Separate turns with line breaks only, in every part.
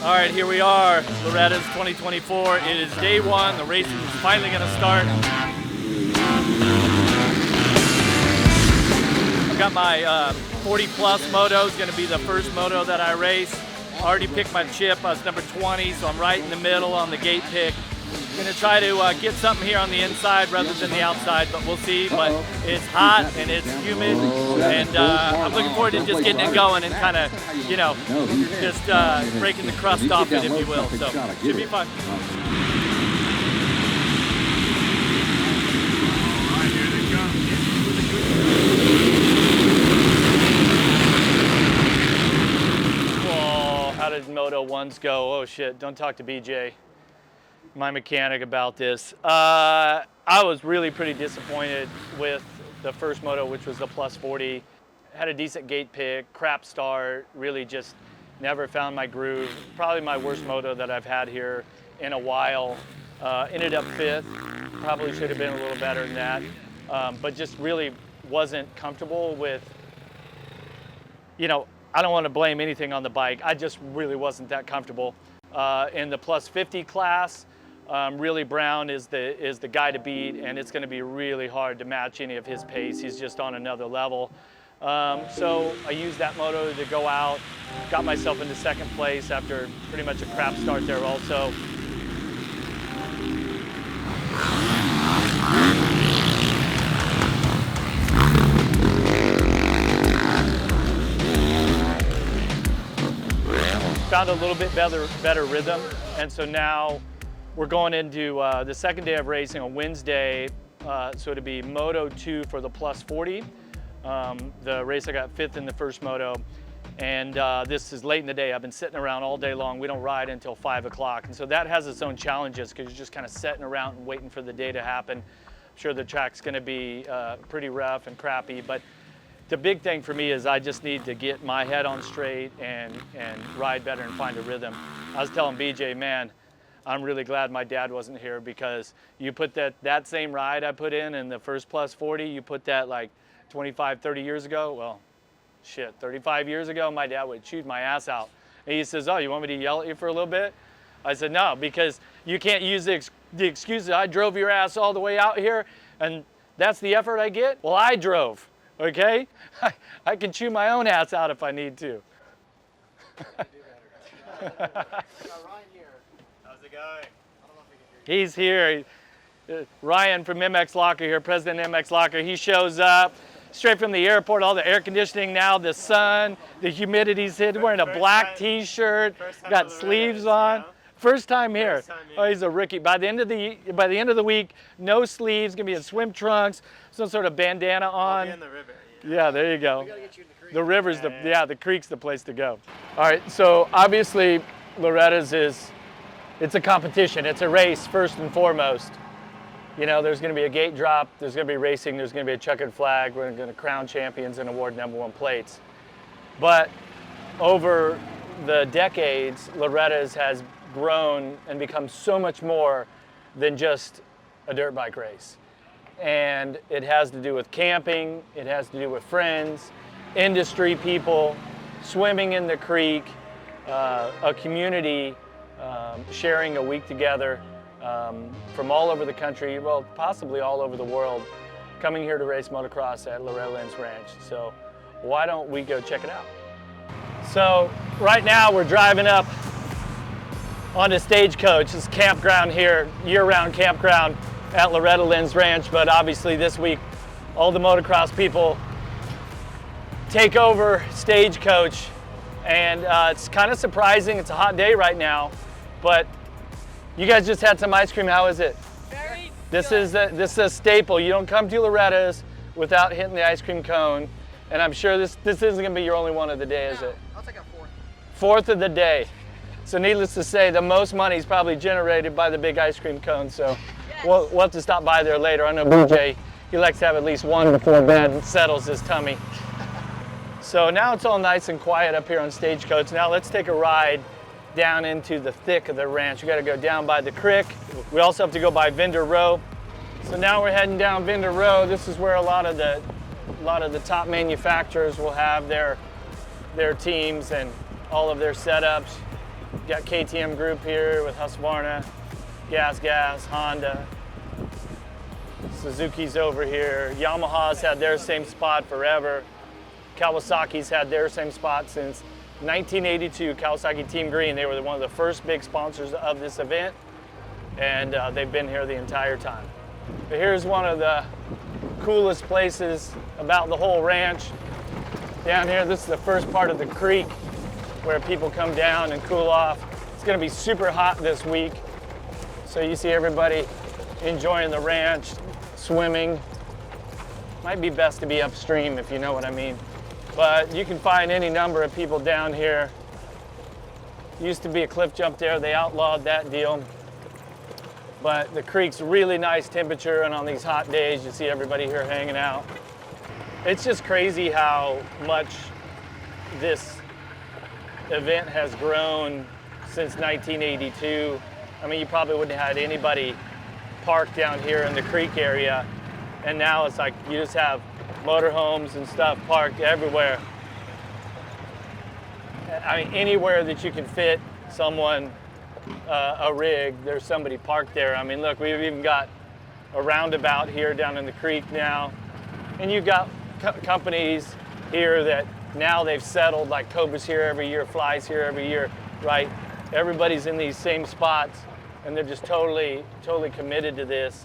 All right, here we are, Loretta's 2024. It is day one. The racing is finally going to start. I've got my 40 plus moto. It's going to be the first moto that I race. Already picked my chip. I was number 20, so I'm right in the middle on the gate pick. Going to try to get something here on the inside rather than the outside, but we'll see. But it's hot and it's humid, and I'm looking forward to just getting it going and kind of, you know, just breaking the crust off it, if you will. So should be fun. Whoa, how did Moto 1s go? Oh shit, don't talk to BJ, my mechanic, about this. I was really pretty disappointed with the first moto, which was the plus 40. Had a decent gate pick, crap start, really just never found my groove. Probably my worst moto that I've had here in a while. Ended up 5th, probably should have been a little better than that. But just really wasn't comfortable with, you know, I don't want to blame anything on the bike. I just really wasn't that comfortable. In the plus 50 class, really Brown is the guy to beat, and it's going to be really hard to match any of his pace. He's just on another level. So I used that moto to go out, got myself into 2nd place after pretty much a crap start there also. Found a little bit better rhythm, and so now we're going into the 2nd day of racing on Wednesday, so it'll be Moto 2 for the plus 40. The race I got 5th in the first moto, and this is late in the day. I've been sitting around all day long. We don't ride until 5 o'clock, and so that has its own challenges because you're just kind of sitting around and waiting for the day to happen. I'm sure the track's going to be pretty rough and crappy, but the big thing for me is I just need to get my head on straight and ride better and find a rhythm. I was telling BJ, man, I'm really glad my dad wasn't here, because you put that same ride I put in the first plus 40, you put that like 25, 30 years ago, well, shit, 35 years ago, my dad would have chewed my ass out. And he says, oh, you want me to yell at you for a little bit? I said, no, because you can't use the excuse that I drove your ass all the way out here and that's the effort I get. Well, I drove. Okay? I can chew my own ass out if I need to.
How's it going?
He's here. Ryan from MX Locker here, President MX Locker. He shows up straight from the airport, all the air conditioning now, the sun, the humidity's hit, wearing a black t-shirt, got sleeves on. First time here. Oh, he's a rookie. By the end of the week, no sleeves, gonna be in swim trunks, some sort of bandana on.
I'll be in the river.
Yeah, there you go.
We gotta get you in the creek.
The river's the creek's the place to go. All right, so obviously Loretta's it's a competition. It's a race first and foremost. You know, there's gonna be a gate drop, there's gonna be racing, there's gonna be a checkered flag, we're gonna crown champions and award #1 plates. But over the decades, Loretta's has grown and become so much more than just a dirt bike race. And it has to do with camping, it has to do with friends, industry people, swimming in the creek, a community sharing a week together from all over the country, well, possibly all over the world, coming here to race motocross at Loretta Lynns Ranch. So why don't we go check it out? So right now we're driving up on a stagecoach. This campground here, year-round campground at Loretta Lynns Ranch, but obviously this week all the motocross people take over stagecoach, and it's kind of surprising. It's a hot day right now, but you guys just had some ice cream. How is it?
Very
This is a staple. You don't come to Loretta's without hitting the ice cream cone, and I'm sure this isn't gonna be your only one of the day, is it?
I'll take a 4th.
4th of the day. So needless to say, the most money is probably generated by the big ice cream cone. So
Yes.
we'll have to stop by there later. I know BJ, he likes to have at least one before bed settles his tummy. So now it's all nice and quiet up here on Stagecoach. Now let's take a ride down into the thick of the ranch. We got to go down by the creek. We also have to go by Vendor Row. So now we're heading down Vendor Row. This is where a lot of the top manufacturers will have their teams and all of their setups. got KTM Group here with Husqvarna, Gas, Honda. Suzuki's over here. Yamaha's had their same spot forever. Kawasaki's had their same spot since 1982, Kawasaki Team Green. They were one of the first big sponsors of this event, and they've been here the entire time. But here's one of the coolest places about the whole ranch. Down here, this is the first part of the creek where people come down and cool off. It's gonna be super hot this week, so you see everybody enjoying the ranch, swimming. Might be best to be upstream, if you know what I mean. But you can find any number of people down here. Used to be a cliff jump there, they outlawed that deal. But the creek's really nice temperature, and on these hot days, you see everybody here hanging out. It's just crazy how much this event has grown since 1982. I mean, you probably wouldn't have had anybody parked down here in the creek area, and now it's like you just have motorhomes and stuff parked everywhere. I mean, anywhere that you can fit someone, a rig, there's somebody parked there. I mean, look, we've even got a roundabout here down in the creek now, and you've got companies here that now they've settled, like Cobra's here every year, Fly's here every year, right? Everybody's in these same spots, and they're just totally committed to this.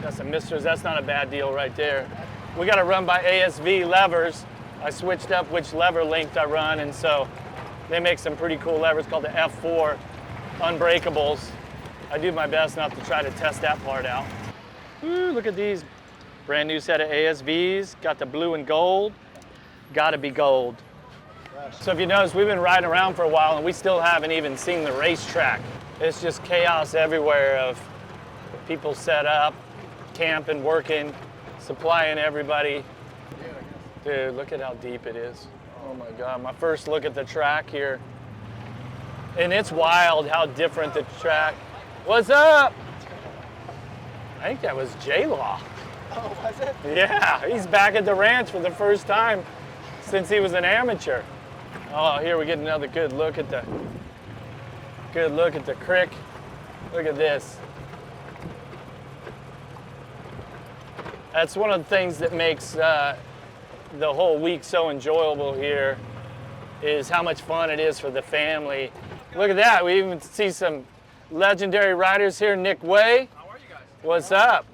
That's a Misters, that's not a bad deal right there. We got to run by ASV levers. I switched up which lever length I run, and so they make some pretty cool levers called the F4 unbreakables. I do my best not to try to test that part out. Ooh, look at these. Brand new set of ASVs, got the blue and gold. Gotta be gold. So if you notice, we've been riding around for a while and we still haven't even seen the racetrack. It's just chaos everywhere of people set up, camping, working, supplying everybody. Dude, look at how deep it is. Oh my God, my first look at the track here. And it's wild how different the track. What's up? I think that was J-Law.
Oh, was it?
Yeah, he's back at the ranch for the first time since he was an amateur. Oh, here we get another good look at the creek. Look at this. That's one of the things that makes the whole week so enjoyable here, is how much fun it is for the family. Look at that, we even see some legendary riders here. Nick Way.
How are you guys?
What's up?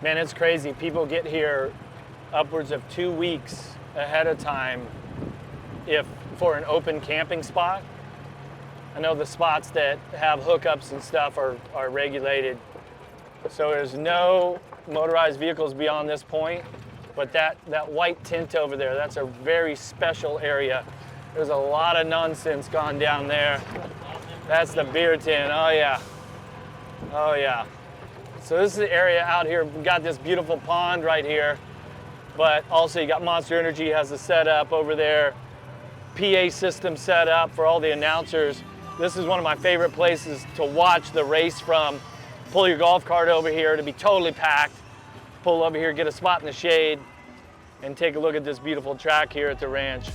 Man, it's crazy. People get here upwards of 2 weeks ahead of time for an open camping spot. I know the spots that have hookups and stuff are regulated. So there's no motorized vehicles beyond this point, but that white tint over there, that's a very special area. There's a lot of nonsense gone down there. That's the beer tin, oh yeah. Oh yeah. So this is the area out here. We've got this beautiful pond right here, but also you got Monster Energy has a setup over there, PA system set up for all the announcers. This is one of my favorite places to watch the race from. Pull your golf cart over here to be totally packed. Pull over here, get a spot in the shade, and take a look at this beautiful track here at the ranch.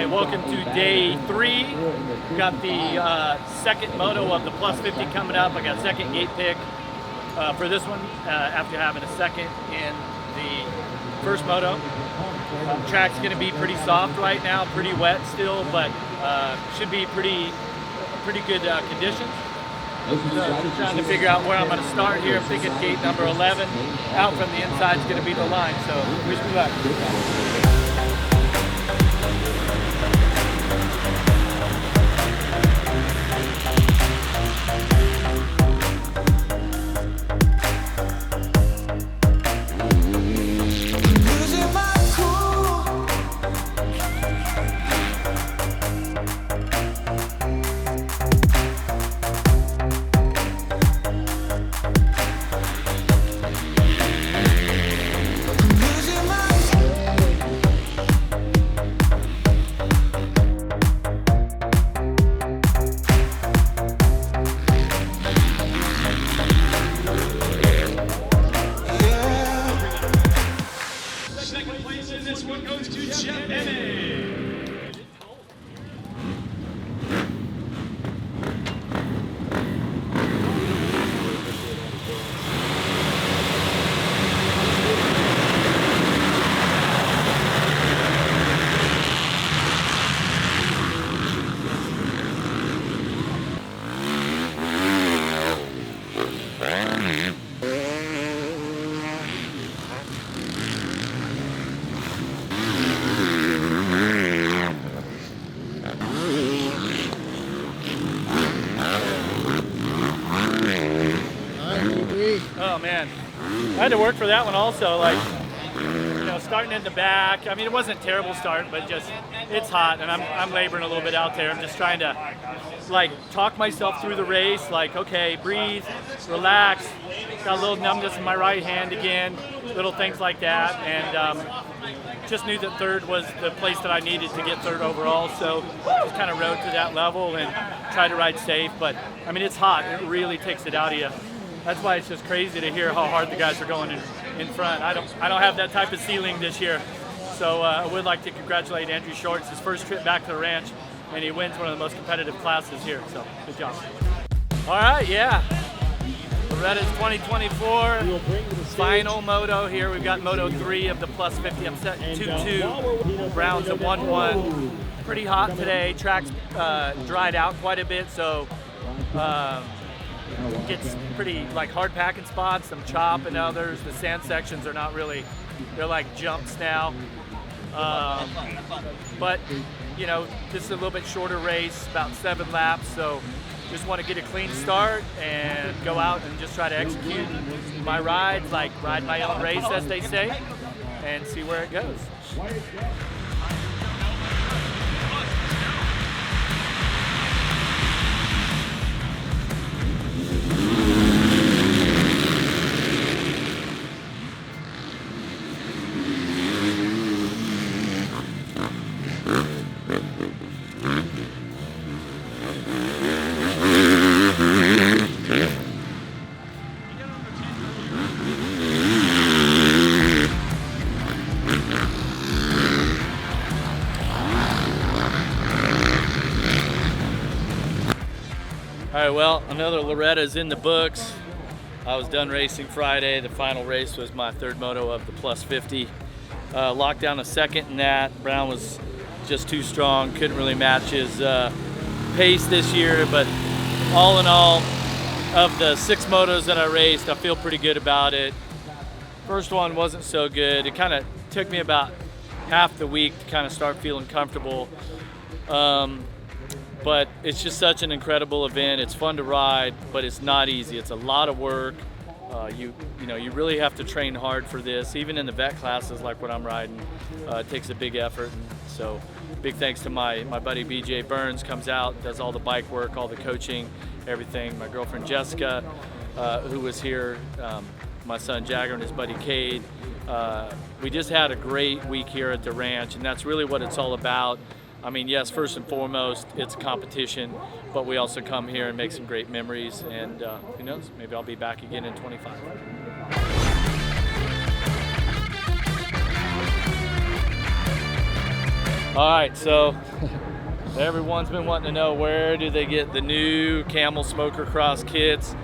Welcome to day 3. We got the second moto of the plus 50 coming up. I got second gate pick for this one after having a second in the first moto. Track's going to be pretty soft right now, pretty wet still, but should be pretty good conditions. So trying to figure out where I'm going to start here. I'm thinking gate number 11. Out from the inside is going to be the line, so wish me luck.
This one goes to Jeff Emig.
Oh man, I had to work for that one also. Like, you know, starting in the back. I mean, it wasn't a terrible start, but just it's hot, and I'm laboring a little bit out there. I'm just trying to like talk myself through the race. Like, okay, breathe, relax. Got a little numbness in my right hand again, little things like that, and just knew that third was the place that I needed to get third overall. So just kind of rode to that level and tried to ride safe. But I mean, it's hot. It really takes it out of you. That's why it's just crazy to hear how hard the guys are going in front. I don't have that type of ceiling this year. So I would like to congratulate Andrew Shorts, his first trip back to the ranch, and he wins one of the most competitive classes here. So good job. All right, yeah. Loretta's 2024 final moto here. We've got Moto 3 of the plus 50. I'm set 2-2. Brown's a 1-1. Pretty hot today. Track's dried out quite a bit, so gets pretty like hard packing spots, some chop and others. The sand sections are not really, they're like jumps now. But you know, this is a little bit shorter race, about 7 laps, so just want to get a clean start and go out and just try to execute my rides, like ride my own race as they say, and see where it goes. All right, well, another Loretta's in the books. I was done racing Friday. The final race was my third moto of the plus 50. Locked down a second in that. Brown was just too strong, couldn't really match his pace this year, but all in all, of the 6 motos that I raced, I feel pretty good about it. First one wasn't so good. It kind of took me about half the week to kind of start feeling comfortable. But it's just such an incredible event. It's fun to ride, but it's not easy. It's a lot of work. You know, you really have to train hard for this. Even in the vet classes, like what I'm riding, it takes a big effort. And so, big thanks to my buddy BJ Burns, comes out, does all the bike work, all the coaching, everything. My girlfriend Jessica, who was here, my son Jagger and his buddy Cade. We just had a great week here at the ranch, and that's really what it's all about. I mean, yes, first and foremost, it's a competition, but we also come here and make some great memories, and who knows, maybe I'll be back again in 25. All right, so everyone's been wanting to know, where do they get the new Camel Smoker Cross kits?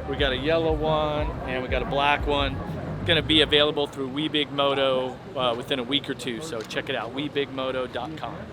We got a yellow one and we got a black one.
going to be available through We Big Moto within a week or two. So check it out, webigmoto.com.